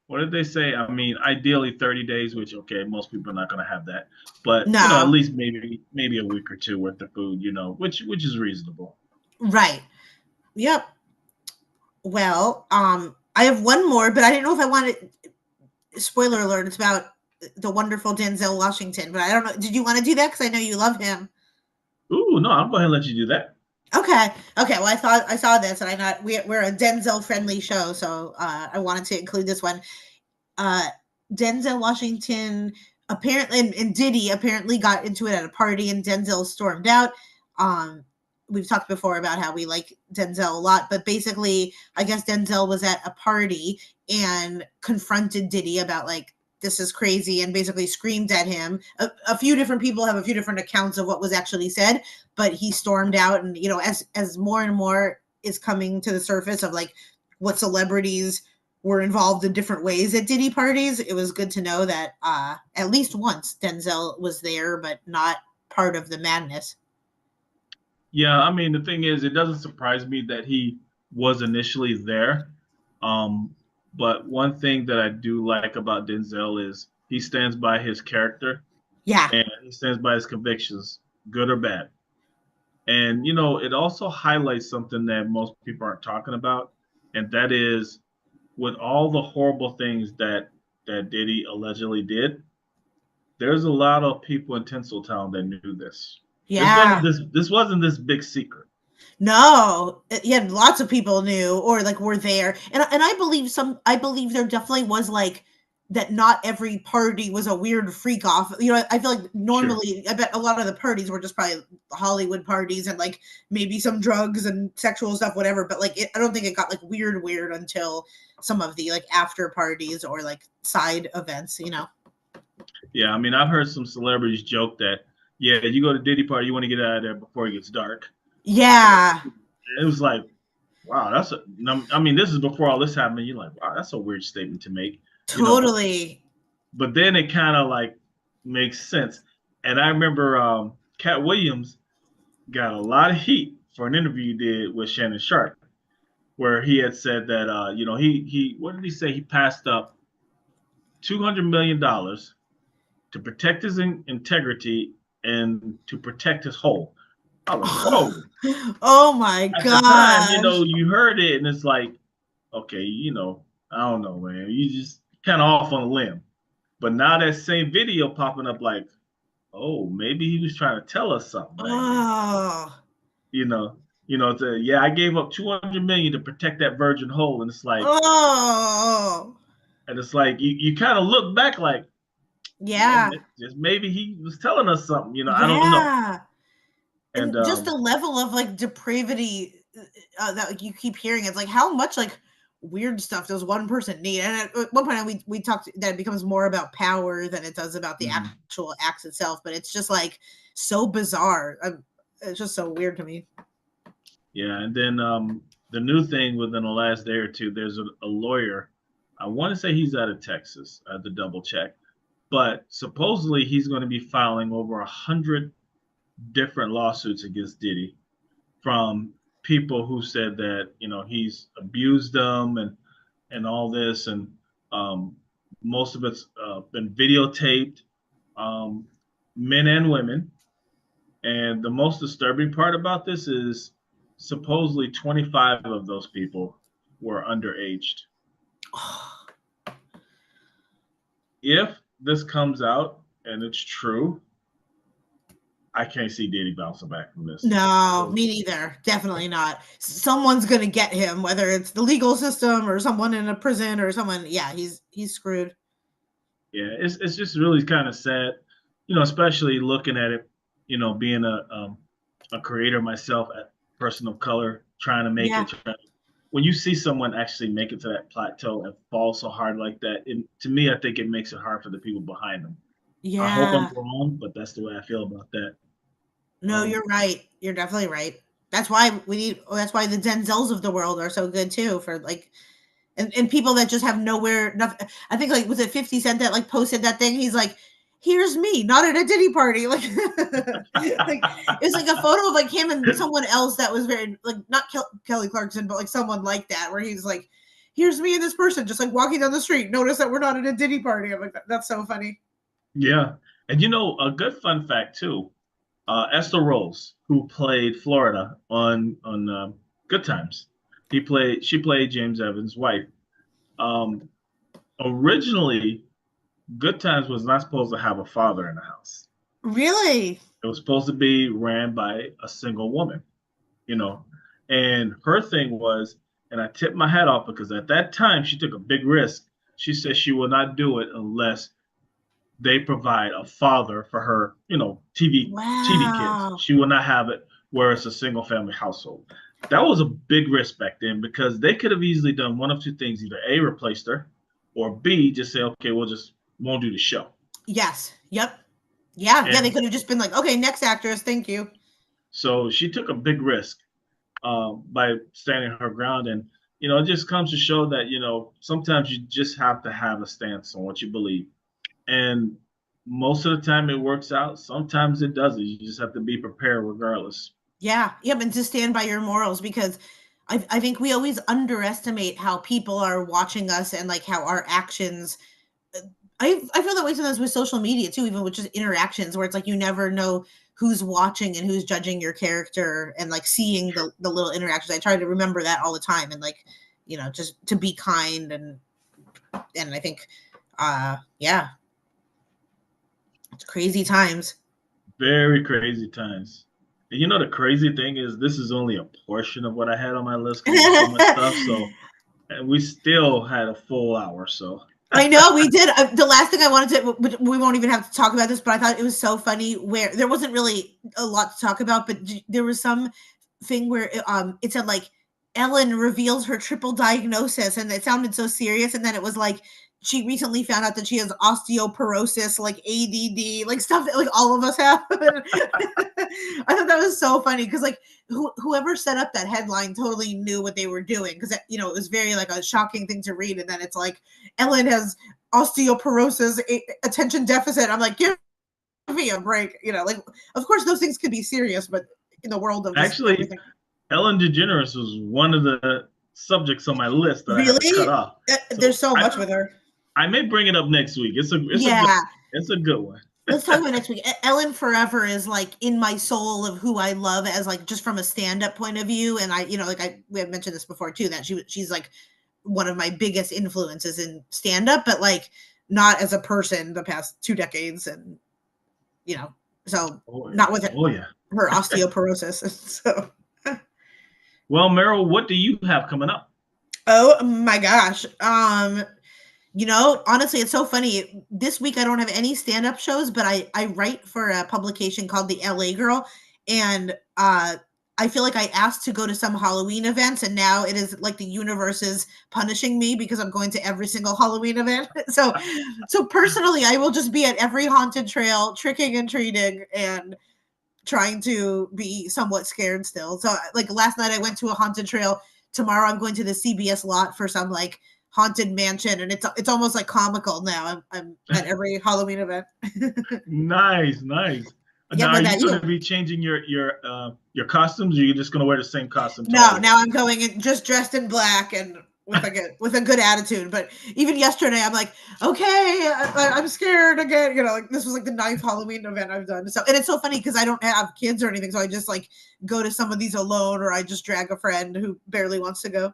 what did they say? I mean, ideally 30 days, which, okay, most people are not going to have that. But, at least maybe a week or two worth of food, which is reasonable. Right. Yep. Well, I have one more, but I didn't know if I wanted, spoiler alert, it's about the wonderful Denzel Washington, but I don't know. Did you want to do that? Because I know you love him. Ooh, no, I'll go ahead and let you do that. Okay. Well, I saw this, and I thought we're a Denzel friendly show, so I wanted to include this one. Denzel Washington apparently and Diddy apparently got into it at a party, and Denzel stormed out. We've talked before about how we like Denzel a lot, but basically, I guess Denzel was at a party and confronted Diddy about like, this is crazy, and basically screamed at him. A few different people have a few different accounts of what was actually said, but he stormed out. And, as more and more is coming to the surface of like what celebrities were involved in different ways at Diddy parties, it was good to know that at least once Denzel was there, but not part of the madness. Yeah, I mean, the thing is, it doesn't surprise me that he was initially there. But one thing that I do like about Denzel is he stands by his character. Yeah. And he stands by his convictions, good or bad. And it also highlights something that most people aren't talking about, and that is with all the horrible things that Diddy allegedly did, there's a lot of people in Tinseltown that knew this. Yeah. This wasn't this big secret. No, yeah, lots of people knew or like were there, and I believe there definitely was like that. Not every party was a weird freak off. I feel like Sure. normally, I bet a lot of the parties were just probably Hollywood parties and like maybe some drugs and sexual stuff, whatever. But like, I don't think it got like weird until some of the like after parties or like side events. Yeah, I mean, I've heard some celebrities joke that, yeah, you go to Diddy party, you want to get out of there before it gets dark. And Yeah, it was like, wow, I mean, this is before all this happened. You're like, wow, that's a weird statement to make, you know. totally. But then it kind of like makes sense. And I remember Cat Williams got a lot of heat for an interview he did with Shannon Sharp, where he had said that, he what did he say? He passed up $200 million to protect his integrity and to protect his whole. I was like, whoa. Oh my At the time, gosh. you heard it and it's like, okay, I don't know, man. You just kind of off on a limb. But now that same video popping up like, oh, maybe he was trying to tell us something back then. Oh. You know, yeah, I gave up 200 million to protect that virgin hole. Oh. And it's like, you kind of look back like, yeah, Yeah. just maybe he was telling us something, I don't know. Yeah. And And just the level of like depravity that like, you keep hearing. It's like how much like weird stuff does one person need? And at one point we talked that it becomes more about power than it does about the mhm. actual acts itself. But it's just like so bizarre. It's just so weird to me. Yeah, and then the new thing within the last day or two, there's a lawyer. I want to say he's out of Texas. I had to double check, but supposedly he's going to be filing over 100 different lawsuits against Diddy from people who said that he's abused them and all this, and um, most of it's been videotaped, um, men and women. And the most disturbing part about this is supposedly 25 of those people were underaged. If this comes out and it's true, I can't see Diddy bouncing back from this. No, me neither. Definitely not. Someone's gonna get him, whether it's the legal system or someone in a prison or someone. Yeah, he's screwed. Yeah, it's just really kind of sad, especially looking at it, being a creator myself, a person of color, trying to make Yeah, it. When you see someone actually make it to that plateau and fall so hard like that, to me, I think it makes it hard for the people behind them. I hope I'm yeah. wrong, but that's the way I feel about that. No, Um, you're right. You're definitely right. That's why we need. That's why the Denzels of the world are so good too. For like, and people that just have nowhere. Nothing. I think like was it 50 Cent that like posted that thing? He's like, "Here's me, not at a Diddy party." Like, like it's like a photo of like him and someone else that was very like not Kelly Clarkson, but like someone like that, where he's like, "Here's me and this person just like walking down the street. Notice that we're not at a Diddy party." I'm like, That's so funny." yeah, and a good fun fact too. Esther Rolls, who played Florida on Good Times, she played James Evans' wife. Um, Originally, Good Times was not supposed to have a father in the house. Really? It was supposed to be ran by a single woman, you know. And her thing was, and I tipped my hat off because at that time she took a big risk. She said she will not do it unless they provide a father for her, TV kids. Wow. She will not have it where it's a single family household. That was a big risk back then because they could have easily done one of two things: either A, replaced her, or B, just say, okay, we'll just won't do the show. Yes. Yep. Yeah. Yeah. They And could have just been like, okay, next actress. Thank you. so she took a big risk by standing her ground. And, it just comes to show that, sometimes you just have to have a stance on what you believe. And most of the time it works out. Sometimes it doesn't. You just have to be prepared regardless. Yeah. Yep. And to stand by your morals because I think we always underestimate how people are watching us and like how our actions. I feel that way sometimes with social media too, even with just interactions where it's like you never know who's watching and who's judging your character, and like seeing the little interactions. I try to remember that all the time, and like, you know, just to be kind, and I think yeah, it's crazy times. Very crazy times. And you know the crazy thing is this is only a portion of what I had on my list because there's so much stuff. So and we still had a full hour. So I know we did. The last thing I wanted to, we won't even have to talk about this, but I thought it was so funny where there wasn't really a lot to talk about, but there was some thing where it said like Ellen reveals her triple diagnosis, and it sounded so serious, and then it was like she recently found out that she has osteoporosis, like ADD, like stuff that like all of us have. I thought that was so funny because like whoever set up that headline totally knew what they were doing, because you know it was very like a shocking thing to read, and then it's like Ellen has osteoporosis, attention deficit. I'm like, give me a break, you know. Like, of course, those things could be serious, but in the world of this, actually, everything. Ellen DeGeneres was one of the subjects on my list that I had to cut Really, off. there's so much with her. I may bring it up next week. It's Yeah. a good one. Let's talk about next week. Ellen forever is like in my soul of who I love as like just from a stand-up point of view. And I, you know, like we have mentioned this before too, that she's like one of my biggest influences in stand-up, but like not as a person the past 2 decades. And you know, so not with her osteoporosis. So well, Meryl, what do you have coming up? oh my gosh. You know, honestly, it's so funny. This week I don't have any stand-up shows, but I write for a publication called The LA Girl, and I feel like I asked to go to some Halloween events, and now it is like the universe is punishing me because I'm going to every single Halloween event. So personally, I will just be at every haunted trail, tricking and treating, and trying to be somewhat scared still. So like last night I went to a haunted trail. Tomorrow I'm going to the CBS lot for some like haunted mansion, and it's almost like comical now. I'm at every Halloween event. Nice. Yeah, Now, are you going to be changing your costumes, or are you just going to wear the same costume? No, now I'm going in just dressed in black and with a good attitude. But even yesterday, I'm like, okay, I'm scared again. You know, like this was like the 9th Halloween event I've done. So, and it's so funny because I don't have kids or anything, so I just like go to some of these alone, or I just drag a friend who barely wants to go.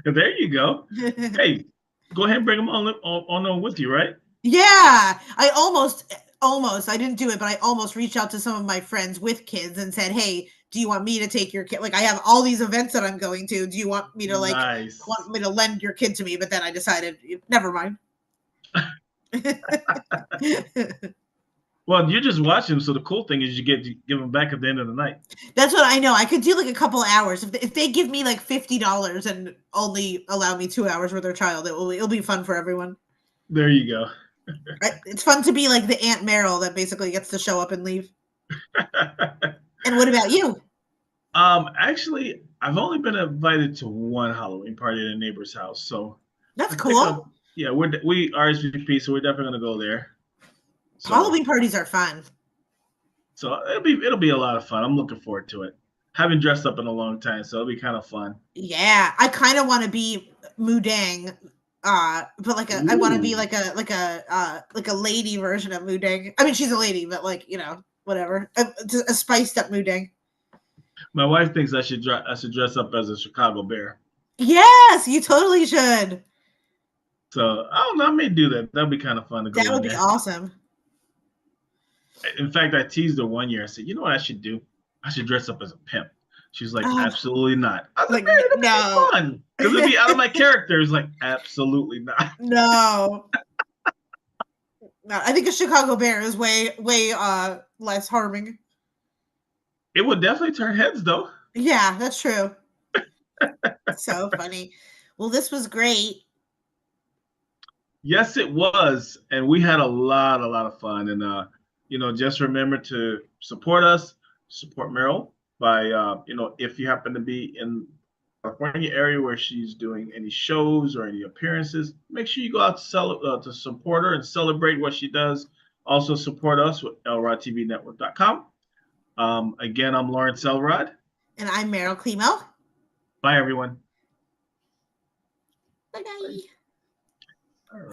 There you go. Hey, go ahead and bring them on with you, right? Yeah, I almost I didn't do it, but I almost reached out to some of my friends with kids and said, "Hey, do you want me to take your kid? Like, I have all these events that I'm going to. Do you want me to want me to lend your kid to me?" But then I decided, never mind. Well, you're just watching, so the cool thing is you get to give them back at the end of the night. That's what I know. I could do like a couple hours if they give me like $50 and only allow me 2 hours with their child. It'll be fun for everyone. There you go. It's fun to be like the Aunt Meryl that basically gets to show up and leave. And what about you? Actually, I've only been invited to one Halloween party at a neighbor's house, so that's cool. Yeah, we RSVP, so we're definitely gonna go there. So, Halloween parties are fun. So it'll be a lot of fun. I'm looking forward to it. Haven't dressed up in a long time, so it'll be kind of fun. Yeah, I kind of want to be Mudang, but like I want to be like a lady version of Mudang. I mean, she's a lady, but like whatever, a spiced up Mudang. My wife thinks I should dress up as a Chicago bear. Yes, you totally should. So I don't know. I may do that. That'd be kind of fun to go. That would be awesome. In fact, I teased her one year. I said, "You know what I should do? I should dress up as a pimp." She's like, "Absolutely not." I was like, "Man, it'll be fun because it'll be out of my character." It's like, "Absolutely not." No. No, I think a Chicago bear is way less harming. It would definitely turn heads, though. Yeah, that's true. So funny. Well, this was great. Yes, it was, and we had a lot of fun. And just remember to support us, support Meryl by if you happen to be in California area where she's doing any shows or any appearances, make sure you go out to support her and celebrate what she does. Also support us with elrodtvnetwork.com. Again, I'm Lawrence Elrod. And I'm Meryl Klimo. Bye, everyone. Bye-bye.